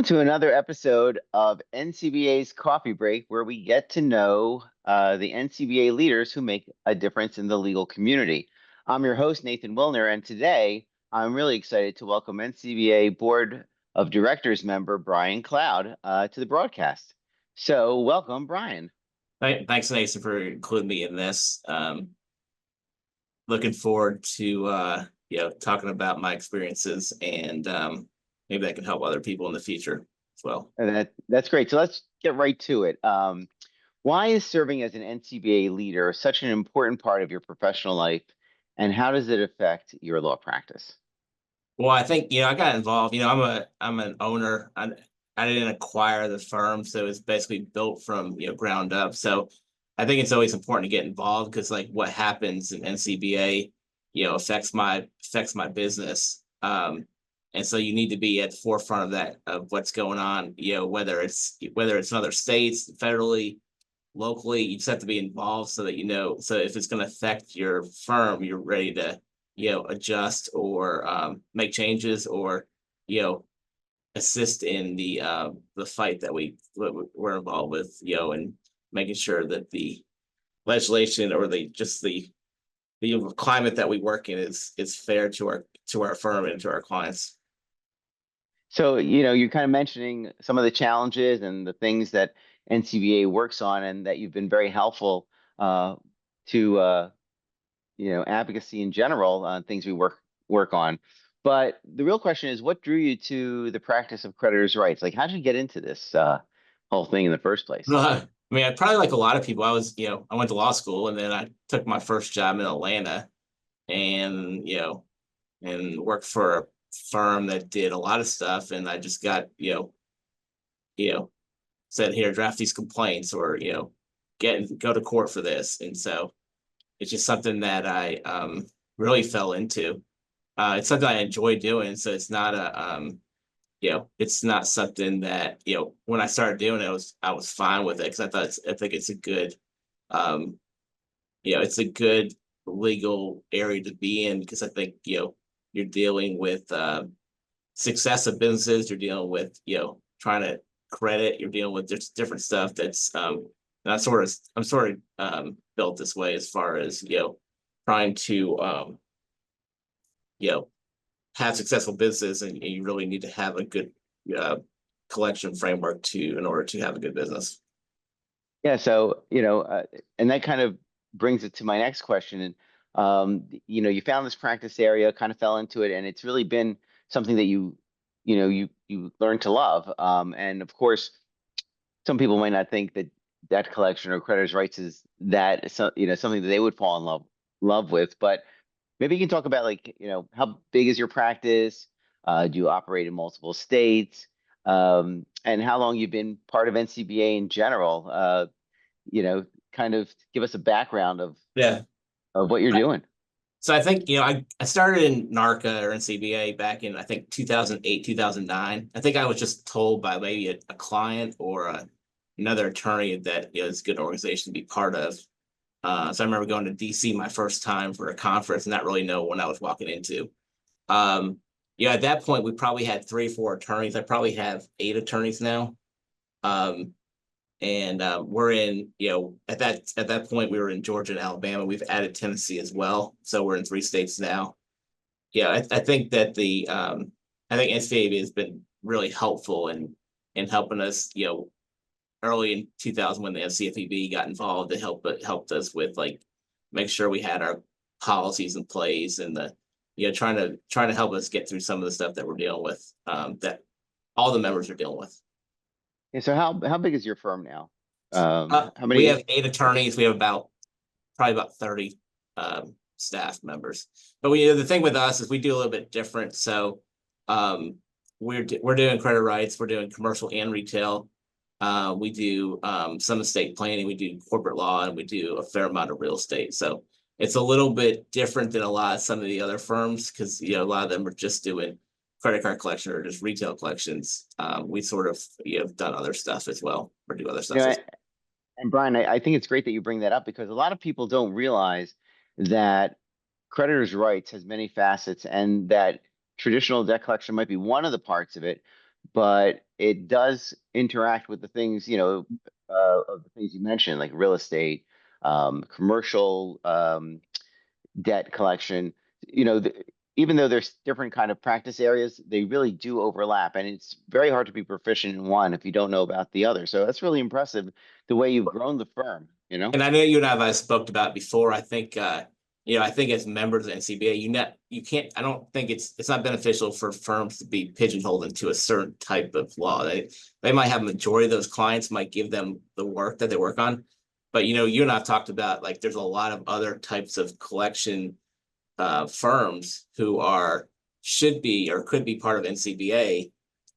Welcome to another episode of NCBA's Coffee Break, where we get to know the NCBA leaders who make a difference in the legal community. I'm your host, Nathan Willner, and today I'm really excited to welcome NCBA Board of Directors member Brian Cloud to the broadcast. So welcome, Brian. Thanks, Nathan, for including me in this. Looking forward to talking about my experiences, and maybe that can help other people in the future as well. And that's great. So let's get right to it. Why is serving as an NCBA leader such an important part of your professional life, and how does it affect your law practice? Well, I think I got involved. I'm an owner. I didn't acquire the firm, so it's basically built from ground up. So I think it's always important to get involved because like what happens in NCBA, affects my business. And so you need to be at the forefront of that, of what's going on. Whether it's in other states, federally, locally, you just have to be involved so that so if it's going to affect your firm, you're ready to adjust or make changes or assist in the fight that we're involved with, and making sure that the legislation or the climate that we work in is fair to our firm and to our clients. So, you're kind of mentioning some of the challenges and the things that NCBA works on, and that you've been very helpful to advocacy in general, things we work on. But the real question is, what drew you to the practice of creditors' rights? Like, how did you get into this whole thing in the first place? I mean, I probably like a lot of people. I went to law school and then I took my first job in Atlanta, and worked for a firm that did a lot of stuff, and I just got said, here, draft these complaints, or go to court for this. And so it's just something that I really fell into. It's something I enjoy doing, so it's not it's not something that when I started doing it, I was fine with it because I think it's a good it's a good legal area to be in, because I think you're dealing with success of businesses, you're dealing with trying to credit, you're dealing with just different stuff that's I'm sort of built this way, as far as trying to have successful business, and you really need to have a good collection framework in order to have a good business. Yeah, so and that kind of brings it to my next question. And you found this practice area, kind of fell into it, and it's really been something that you learned to love. And of course, some people might not think that debt collection or creditors' rights is something that they would fall in love with. But maybe you can talk about, like, how big is your practice? Do you operate in multiple states? And how long you've been part of NCBA in general? Kind of give us a background of what you're doing. So I think I started in NARCA or NCBA back in, I think, 2008, 2009. I think I was just told by maybe a client or another attorney that it's a good organization to be part of. So I remember going to DC my first time for a conference and not really know what I was walking into. At that point, we probably had 3 or 4 attorneys. I probably have 8 attorneys now. And we're in, at that point, we were in Georgia and Alabama. We've added Tennessee as well. So we're in 3 states now. I think that I think NCBA has been really helpful in helping us, early in 2000 when the CFPB got involved. It helped us with, like, make sure we had our policies in place, and trying to help us get through some of the stuff that we're dealing with, that all the members are dealing with. Yeah, so how big is your firm now? How many? We have 8 attorneys. We have probably about 30 staff members. But the thing with us is we do a little bit different. So we're doing credit rights. We're doing commercial and retail. We do some estate planning. We do corporate law, and we do a fair amount of real estate. So it's a little bit different than some of the other firms, because a lot of them are just doing credit card collection or just retail collections. We sort of have done other stuff as well, or do other stuff. And Brian, I think it's great that you bring that up, because a lot of people don't realize that creditors' rights has many facets, and that traditional debt collection might be one of the parts of it. but it does interact with the things, of the things you mentioned, like real estate, commercial debt collection. You know, even though there's different kind of practice areas, they really do overlap, and it's very hard to be proficient in one if you don't know about the other. So that's really impressive, the way you've grown the firm, you know? And I know you and I have spoke about before. I think I think as members of NCBA, you can't. I don't think it's not beneficial for firms to be pigeonholed into a certain type of law. They might have a majority of those clients might give them the work that they work on, but you and I have talked about like there's a lot of other types of collection firms who should be or could be part of NCBA,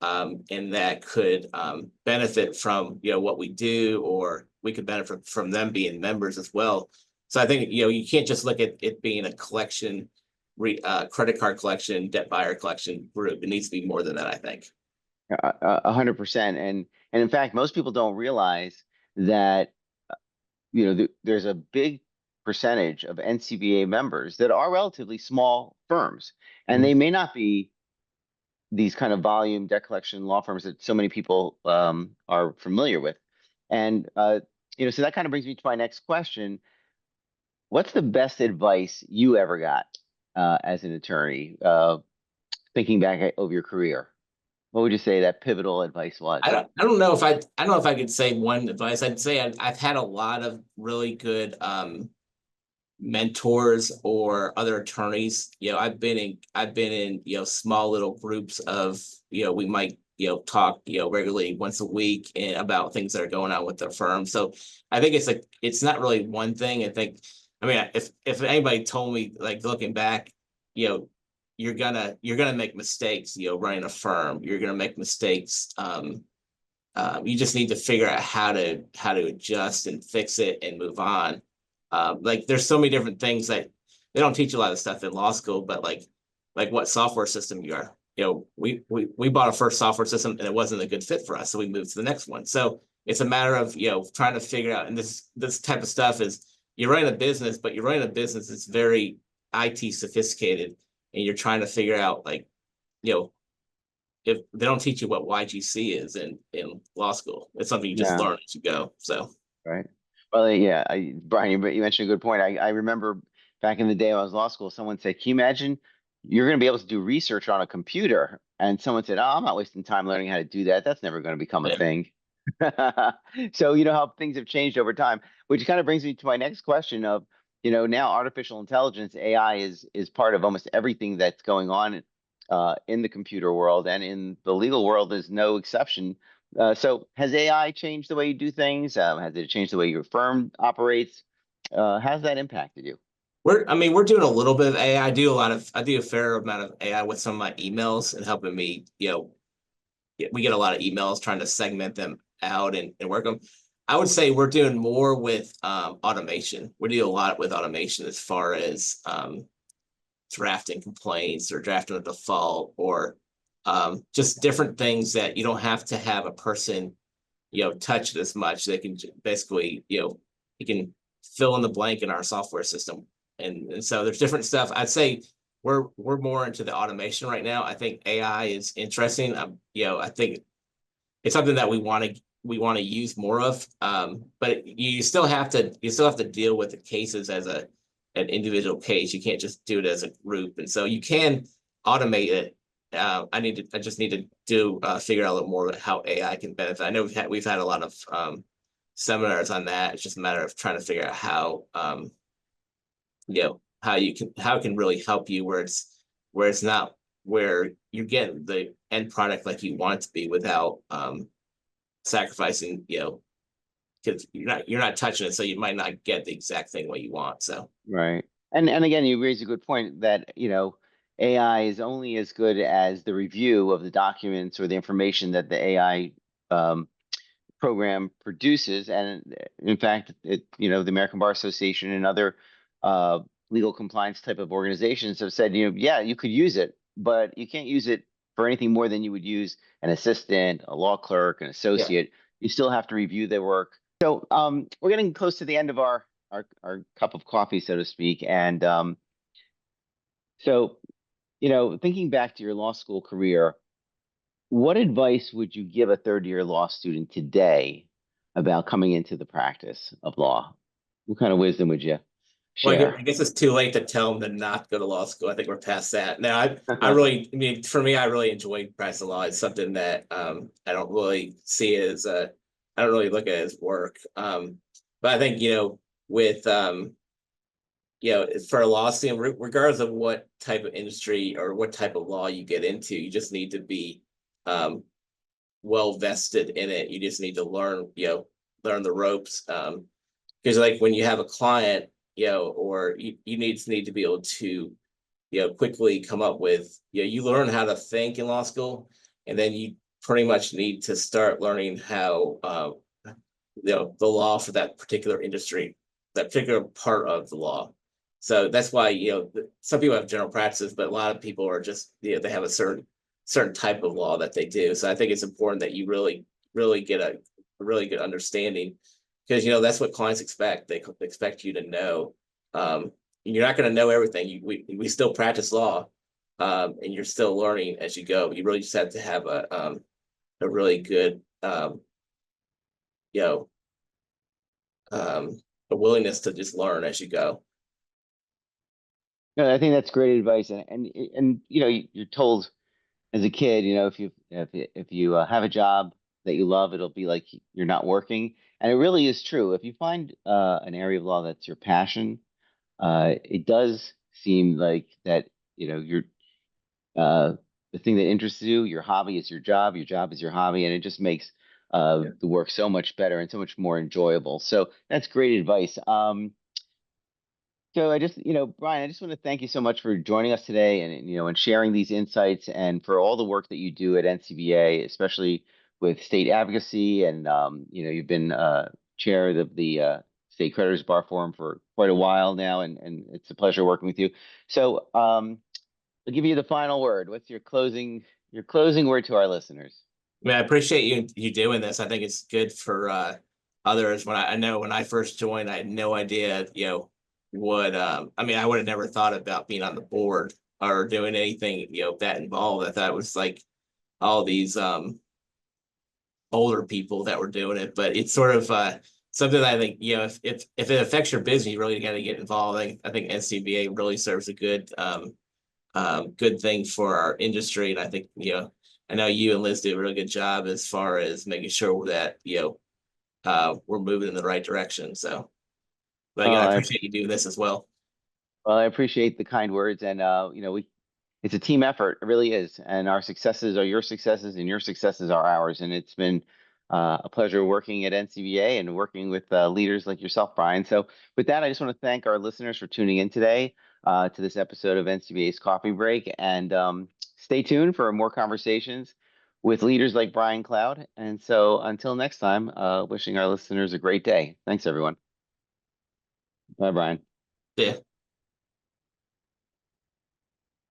and that could benefit from what we do, or we could benefit from them being members as well. So I think you can't just look at it being a collection, credit card collection, debt buyer collection group. It needs to be more than that, I think. 100%. And in fact, most people don't realize that there's a big percentage of NCBA members that are relatively small firms, and they Mhm. may not be these kind of volume debt collection law firms that so many people are familiar with. And so that kind of brings me to my next question. What's the best advice you ever got as an attorney, thinking back over your career? What would you say that pivotal advice was? I don't know if I don't know if I could say one advice. I'd say I've had a lot of really good mentors or other attorneys. I've been in small little groups of we might talk regularly once a week and about things that are going on with their firm. So I think it's not really one thing. I mean if anybody told me like looking back, you know you're gonna make mistakes running a firm. You're gonna make mistakes. You just need to figure out how to adjust and fix it and move on. Like there's so many different things that they don't teach a lot of stuff in law school, but like what software system you are. We bought a first software system and it wasn't a good fit for us, so we moved to the next one. So it's a matter of trying to figure out. And this type of stuff is you're running a business, but you're running a business that's very IT sophisticated, and you're trying to figure out like you know if they don't teach you what YGC is in law school. It's something you just Yeah. learn as you go. So Right. Well, yeah, Brian, you mentioned a good point. I remember back in the day when I was law school, someone said, "Can you imagine you're going to be able to do research on a computer?" And someone said, "Oh, I'm not wasting time learning how to do that. That's never going to become a yeah. thing." So you know how things have changed over time, which kind of brings me to my next question of, now artificial intelligence, AI is part of almost everything that's going on in the computer world, and in the legal world is no exception. So has AI changed the way you do things? Has it changed the way your firm operates? How's that impacted you? We're doing a little bit of AI. I do a fair amount of AI with some of my emails and helping me, we get a lot of emails trying to segment them out and work them. I would say we're doing more with automation. We do a lot with automation as far as drafting complaints or drafting a default or just different things that you don't have to have a person, touch it as much. They can basically, you can fill in the blank in our software system. And so there's different stuff. I'd say we're more into the automation right now. I think AI is interesting. I think it's something that we want to use more of. But you still have to deal with the cases as an individual case. You can't just do it as a group, and so you can automate it. I just need to figure out a little more about how AI can benefit. I know we've had a lot of seminars on that. It's just a matter of trying to figure out how it can really help you where it's not where you're getting the end product like you want it to be without sacrificing, because you're not touching it, so you might not get the exact thing what you want. So Right. And again, you raise a good point that, AI is only as good as the review of the documents or the information that the AI um, program produces. And in fact, the American Bar Association and other uh, legal compliance type of organizations have said, yeah, you could use it, but you can't use it for anything more than you would use an assistant, a law clerk, an yeah. associate. You still have to review their work. So we're getting close to the end of our cup of coffee, so to speak. And so, thinking back to your law school career, what advice would you give a third year law student today about coming into the practice of law? What kind of wisdom would you Well, share? I guess it's too late to tell them to not go to law school. I think we're past that. Now, I really, I mean, for me, I really enjoy practicing law. It's something that I don't really see it as I don't really look at it as work. But I think, with for a law student, regardless of what type of industry or what type of law you get into, you just need to be um, well vested in it. You just need to learn, learn the ropes. Because like when you have a client, or you need to be able to, quickly come up with, you learn how to think in law school, and then you pretty much need to start learning how, the law for that particular industry, that particular part of the law. So that's why, some people have general practices, but a lot of people are just, they have a certain type of law that they do. So I think it's important that you really get a really good understanding, because that's what clients expect. They expect you to know. You're not going to know everything. We still practice law, and you're still learning as you go. You really just have to have a really good you know a willingness to just learn as you go. No, I think that's great advice, and you're told as a kid, if you have a job that you love, it'll be like you're not working, and it really is true. If you find an area of law that's your passion, it does seem like that, you're uh, the thing that interests you, your hobby is your job is your hobby, and it just makes Yeah. the work so much better and so much more enjoyable. So that's great advice. So Brian, I just want to thank you so much for joining us today and sharing these insights and for all the work that you do at NCBA, especially with state advocacy. And you've been chair of the State Creditors Bar Forum for quite a while now, and it's a pleasure working with you. So I'll give you the final word. What's your closing word to our listeners? I mean, I appreciate you doing this. I think it's good for others. I know when I first joined, I had no idea, what I mean, I would have never thought about being on the board or doing anything, that involved. I thought it was like all these older people that were doing it, but it's sort of something that I think, if it affects your business, you really got to get involved. I think NCBA really serves a good thing for our industry. And I think, I know you and Liz do a really good job as far as making sure that, we're moving in the right direction. So, but again, Oh, I I appreciate you doing this as well. Well, I appreciate the kind words, and it's a team effort. It really is, and our successes are your successes, and your successes are ours. And it's been a pleasure working at NCBA and working with leaders like yourself, Brian. So, with that, I just want to thank our listeners for tuning in today to this episode of NCBA's Coffee Break, and stay tuned for more conversations with leaders like Brian Cloud. And so, until next time, wishing our listeners a great day. Thanks, everyone. Bye, Brian. Yeah.